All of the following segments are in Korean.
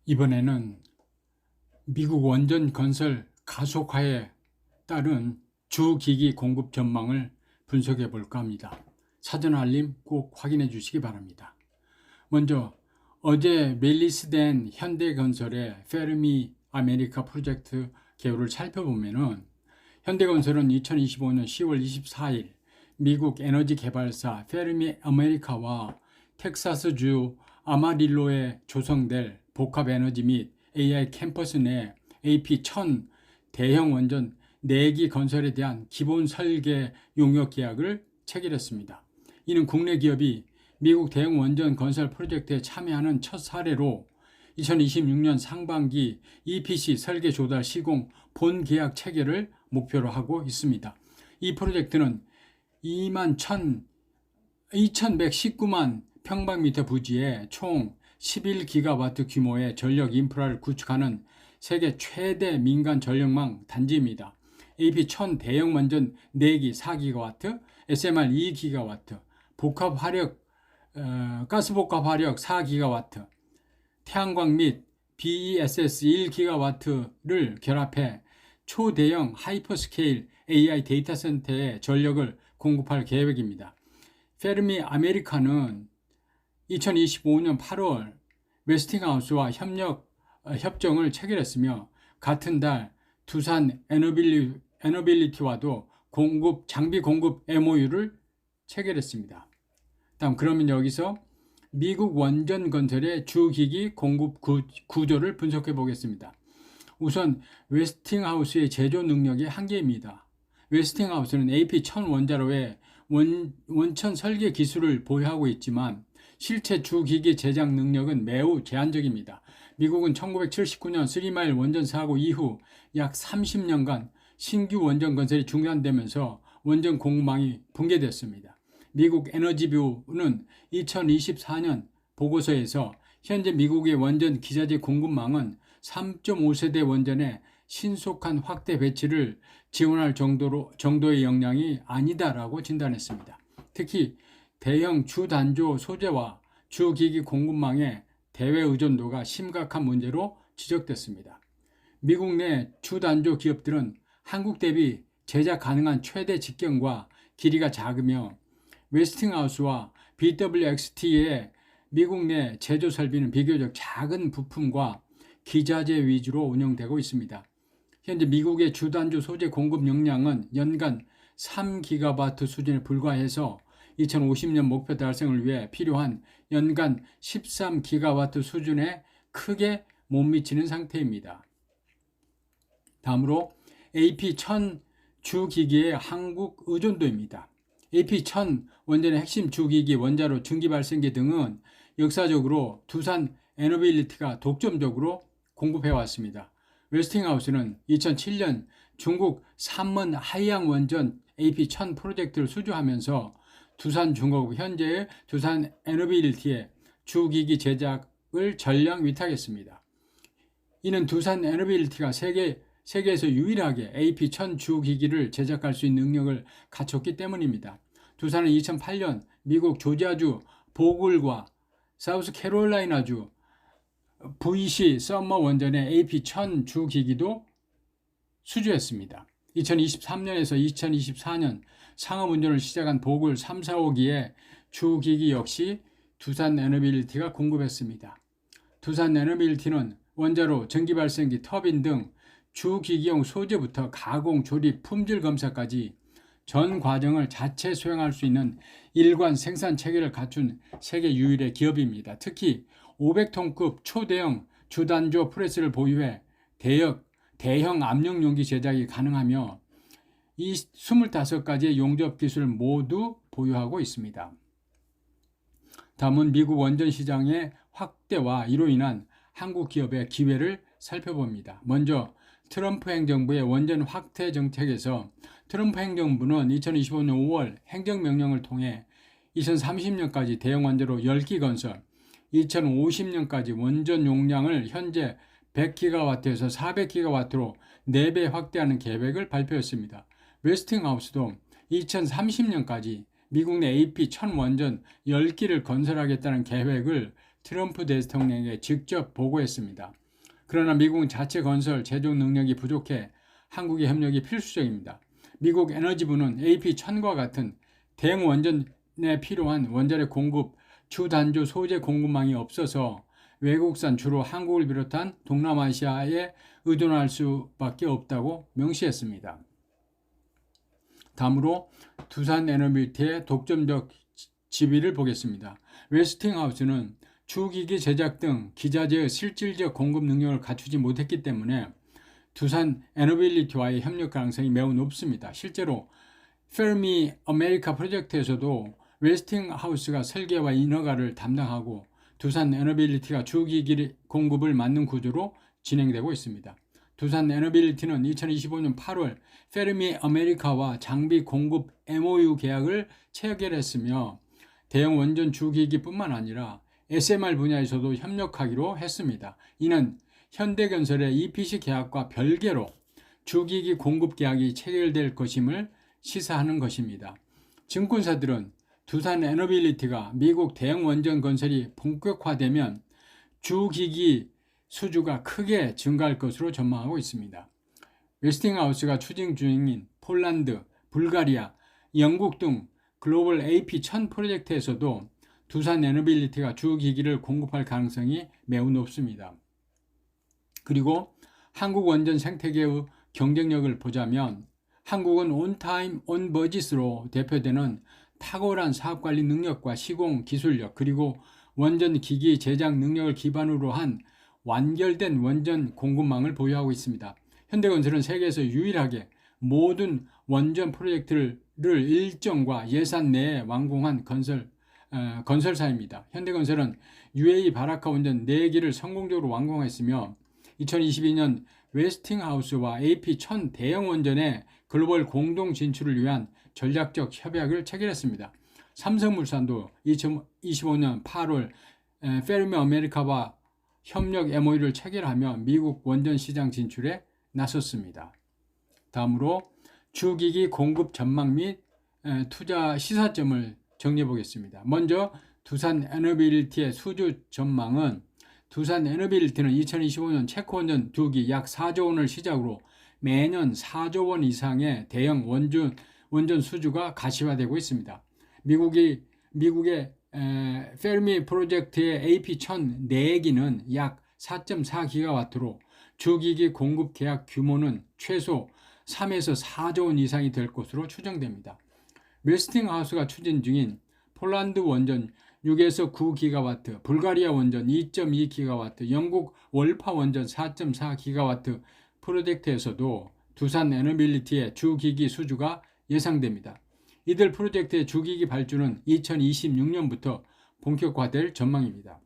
이번에는 미국 원전 건설 가속화에 따른 주기기 공급 전망을 분석해 볼까 합니다. 사전 알림 꼭 확인해 주시기 바랍니다. 먼저 어제 릴리스된 현대건설의 페르미 아메리카 프로젝트 개요를 살펴보면은 현대건설은 2025년 10월 24일 미국 에너지 개발사 페르미 아메리카와 텍사스주 아마릴로에 조성될 복합에너지 및 AI 캠퍼스 내 AP1000 대형 원전 4기 건설에 대한 기본 설계 용역 계약을 체결했습니다. 이는 국내 기업이 미국 대형 원전 건설 프로젝트에 참여하는 첫 사례로 2026년 상반기 EPC 설계 조달 시공 본 계약 체결을 목표로 하고 있습니다. 이 프로젝트는 2119만 평방미터 부지에 총 11기가와트 규모의 전력 인프라를 구축하는 세계 최대 민간 전력망 단지입니다. AP1000 대형 원전 4기 4기가와트, SMR 2기가와트, 가스복합 화력 4기가와트, 태양광 및 BESS 1기가와트를 결합해 초대형 하이퍼스케일 AI 데이터 센터에 전력을 공급할 계획입니다. 페르미 아메리카는 2025년 8월 웨스팅하우스와 협정을 체결했으며 같은 달 두산 에너빌리티와도 장비 공급 MOU를 체결했습니다. 다음 그러면 여기서 미국 원전 건설의 주기기 공급 구조를 분석해 보겠습니다. 우선 웨스팅하우스의 제조 능력의 한계입니다. 웨스팅하우스는 AP1000 원자로의 원천 설계 기술을 보유하고 있지만 실제 주기기 제작 능력은 매우 제한적입니다. 미국은 1979년 3마일 원전 사고 이후 약 30년간 신규 원전 건설이 중단되면서 원전 공급망이 붕괴됐습니다. 미국 에너지부는 2024년 보고서에서 현재 미국의 원전 기자재 공급망은 3.5세대 원전의 신속한 확대 배치를 지원할 정도의 역량이 아니다라고 진단했습니다. 특히 대형 주단조 소재와 주기기 공급망의 대외 의존도가 심각한 문제로 지적됐습니다. 미국 내 주단조 기업들은 한국 대비 제작 가능한 최대 직경과 길이가 작으며 웨스팅하우스와 BWXT의 미국 내 제조 설비는 비교적 작은 부품과 기자재 위주로 운영되고 있습니다. 현재 미국의 주단조 소재 공급 역량은 연간 3기가와트 수준에 불과해서 2050년 목표 달성을 위해 필요한 연간 13기가와트 수준에 크게 못 미치는 상태입니다. 다음으로 AP1000 주기기의 한국 의존도입니다. AP1000 원전의 핵심 주기기, 원자로, 증기발생기 등은 역사적으로 두산 에너빌리티가 독점적으로 공급해왔습니다. 웨스팅하우스는 2007년 중국 산먼 하이양 원전 AP1000 프로젝트를 수주하면서 두산중공업, 현재의 두산 에너빌리티에 주기기 제작을 전량 위탁했습니다. 이는 두산 에너빌리티가 세계에서 유일하게 AP1000 주기기를 제작할 수 있는 능력을 갖췄기 때문입니다. 두산은 2008년 미국 조지아주 보글과 사우스캐롤라이나주 VC 썸머 원전의 AP1000 주기기도 수주했습니다. 2023년에서 2024년 상업 운전을 시작한 보글 3, 4호기의 주기기 역시 두산 에너빌리티가 공급했습니다. 두산 에너빌리티는 원자로, 전기발생기, 터빈 등 주기기용 소재부터 가공, 조립, 품질 검사까지 전 과정을 자체 수행할 수 있는 일관 생산 체계를 갖춘 세계 유일의 기업입니다. 특히 500톤급 초대형 주단조 프레스를 보유해 대형 압력 용기 제작이 가능하며 이 25가지의 용접 기술을 모두 보유하고 있습니다. 다음은 미국 원전 시장의 확대와 이로 인한 한국 기업의 기회를 살펴봅니다. 먼저 트럼프 행정부의 원전 확대 정책에서 트럼프 행정부는 2025년 5월 행정명령을 통해 2030년까지 대형 원자로 10기 건설, 2050년까지 원전 용량을 현재 100기가와트에서 400기가와트로 4배 확대하는 계획을 발표했습니다. 웨스팅하우스도 2030년까지 미국 내 AP1000 원전 10기를 건설하겠다는 계획을 트럼프 대통령에게 직접 보고했습니다. 그러나 미국은 자체 건설 제조 능력이 부족해 한국의 협력이 필수적입니다. 미국 에너지부는 AP-1000과 같은 대형 원전에 필요한 원자력 공급, 주단조 소재 공급망이 없어서 외국산 주로 한국을 비롯한 동남아시아에 의존할 수밖에 없다고 명시했습니다. 다음으로 두산에너빌티의 독점적 지위를 보겠습니다. 웨스팅하우스는 주기기 제작 등 기자재의 실질적 공급 능력을 갖추지 못했기 때문에 두산에너빌리티와의 협력 가능성이 매우 높습니다. 실제로 페르미 아메리카 프로젝트에서도 웨스팅하우스가 설계와 인허가를 담당하고 두산에너빌리티가 주기기 공급을 맡는 구조로 진행되고 있습니다. 두산에너빌리티는 2025년 8월 페르미 아메리카와 장비 공급 MOU 계약을 체결했으며 대형 원전 주기기뿐만 아니라 SMR 분야에서도 협력하기로 했습니다. 이는 현대건설의 EPC 계약과 별개로 주기기 공급 계약이 체결될 것임을 시사하는 것입니다. 증권사들은 두산에너빌리티가 미국 대형 원전 건설이 본격화되면 주기기 수주가 크게 증가할 것으로 전망하고 있습니다. 웨스팅하우스가 추진 중인 폴란드, 불가리아, 영국 등 글로벌 AP-1000 프로젝트에서도 두산에너빌리티가 주기기를 공급할 가능성이 매우 높습니다. 그리고 한국 원전 생태계의 경쟁력을 보자면 한국은 온타임 온버짓으로 대표되는 탁월한 사업관리 능력과 시공 기술력 그리고 원전 기기 제작 능력을 기반으로 한 완결된 원전 공급망을 보유하고 있습니다. 현대건설은 세계에서 유일하게 모든 원전 프로젝트를 일정과 예산 내에 완공한 건설사입니다. 현대건설은 UAE 바라카 원전 4기를 성공적으로 완공했으며 2022년 웨스팅하우스와 AP-1000 대형 원전의 글로벌 공동 진출을 위한 전략적 협약을 체결했습니다. 삼성물산도 2025년 8월 페르미 아메리카와 협력 MOU를 체결하며 미국 원전 시장 진출에 나섰습니다. 다음으로 주기기 공급 전망 및 투자 시사점을 정리해 보겠습니다. 먼저 두산에너빌리티의 수주 전망은 두산에너빌리티는 2025년 체코 원전 2기 약 4조 원을 시작으로 매년 4조 원 이상의 대형 원전 수주가 가시화되고 있습니다. 미국의 페르미 프로젝트의 AP-1000 4기는 약 4.4기가와트로 주기기 공급 계약 규모는 최소 3에서 4조 원 이상이 될 것으로 추정됩니다. 웨스팅하우스가 추진 중인 폴란드 원전 6에서 9기가와트, 불가리아 원전 2.2기가와트, 영국 월파 원전 4.4기가와트 프로젝트에서도 두산에너빌리티의 주기기 수주가 예상됩니다. 이들 프로젝트의 주기기 발주는 2026년부터 본격화될 전망입니다.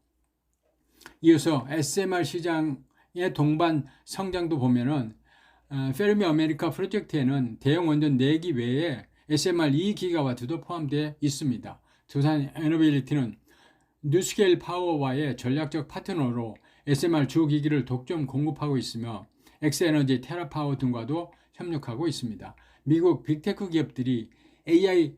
이어서 SMR 시장의 동반 성장도 보면은 페르미 아메리카 프로젝트에는 대형 원전 4기 외에 SMR 2기가와트도 포함되어 있습니다. 두산에너빌리티는 뉴스케일 파워와의 전략적 파트너로 SMR 주기기를 독점 공급하고 있으며 엑스에너지, 테라파워 등과도 협력하고 있습니다. 미국 빅테크 기업들이 AI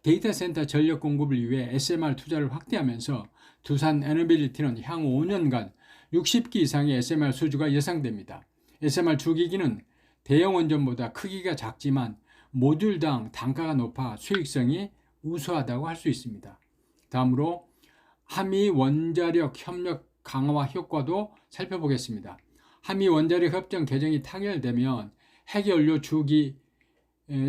데이터 센터 전력 공급을 위해 SMR 투자를 확대하면서 두산에너빌리티는 향후 5년간 60기 이상의 SMR 수주가 예상됩니다. SMR 주기기는 대형 원전보다 크기가 작지만 모듈당 단가가 높아 수익성이 우수하다고 할 수 있습니다. 다음으로 한미 원자력 협력 강화 효과도 살펴보겠습니다. 한미 원자력 협정 개정이 타결되면 핵연료 주기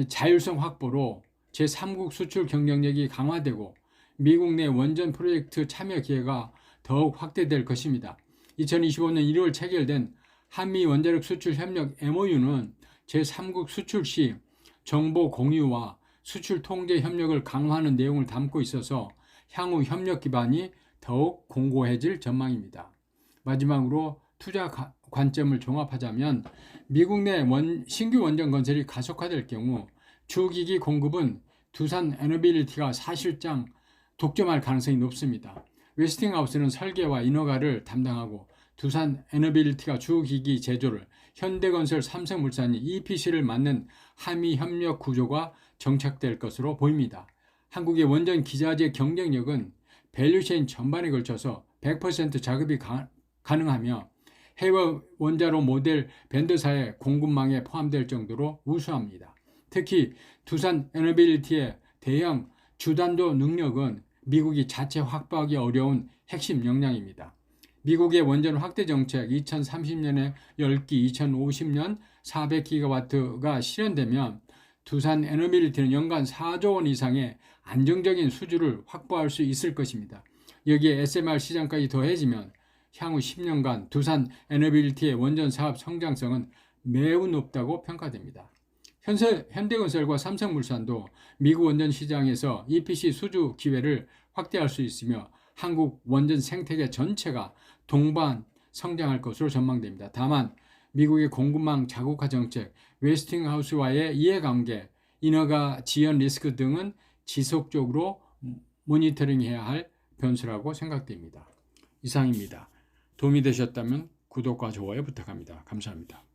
자율성 확보로 제3국 수출 경쟁력이 강화되고 미국 내 원전 프로젝트 참여 기회가 더욱 확대될 것입니다. 2025년 1월 체결된 한미 원자력 수출 협력 MOU는 제3국 수출 시 정보 공유와 수출 통제 협력을 강화하는 내용을 담고 있어서 향후 협력 기반이 더욱 공고해질 전망입니다. 마지막으로 투자 관점을 종합하자면 미국 내 신규 원전 건설이 가속화될 경우 주기기 공급은 두산에너빌리티가 사실상 독점할 가능성이 높습니다. 웨스팅하우스는 설계와 인허가를 담당하고 두산에너빌리티가 주기기 제조를, 현대건설, 삼성물산이 EPC를 맡는 한미 협력 구조가 정착될 것으로 보입니다. 한국의 원전 기자재 경쟁력은 밸류체인 전반에 걸쳐서 100% 작업이 가능하며 해외 원자로 모델 밴드사의 공급망에 포함될 정도로 우수합니다. 특히 두산 에너빌리티의 대형 주단도 능력은 미국이 자체 확보하기 어려운 핵심 역량입니다. 미국의 원전 확대 정책 2030년에 10기, 2050년 400기가와트가 실현되면 두산 에너빌리티는 연간 4조 원 이상의 안정적인 수주를 확보할 수 있을 것입니다. 여기에 SMR 시장까지 더해지면 향후 10년간 두산 에너빌리티의 원전 사업 성장성은 매우 높다고 평가됩니다. 현대건설과 삼성물산도 미국 원전 시장에서 EPC 수주 기회를 확대할 수 있으며 한국 원전 생태계 전체가 동반 성장할 것으로 전망됩니다. 다만 미국의 공급망 자국화 정책, 웨스팅하우스와의 이해관계, 인허가 지연 리스크 등은 지속적으로 모니터링해야 할 변수라고 생각됩니다. 이상입니다. 도움이 되셨다면 구독과 좋아요 부탁합니다. 감사합니다.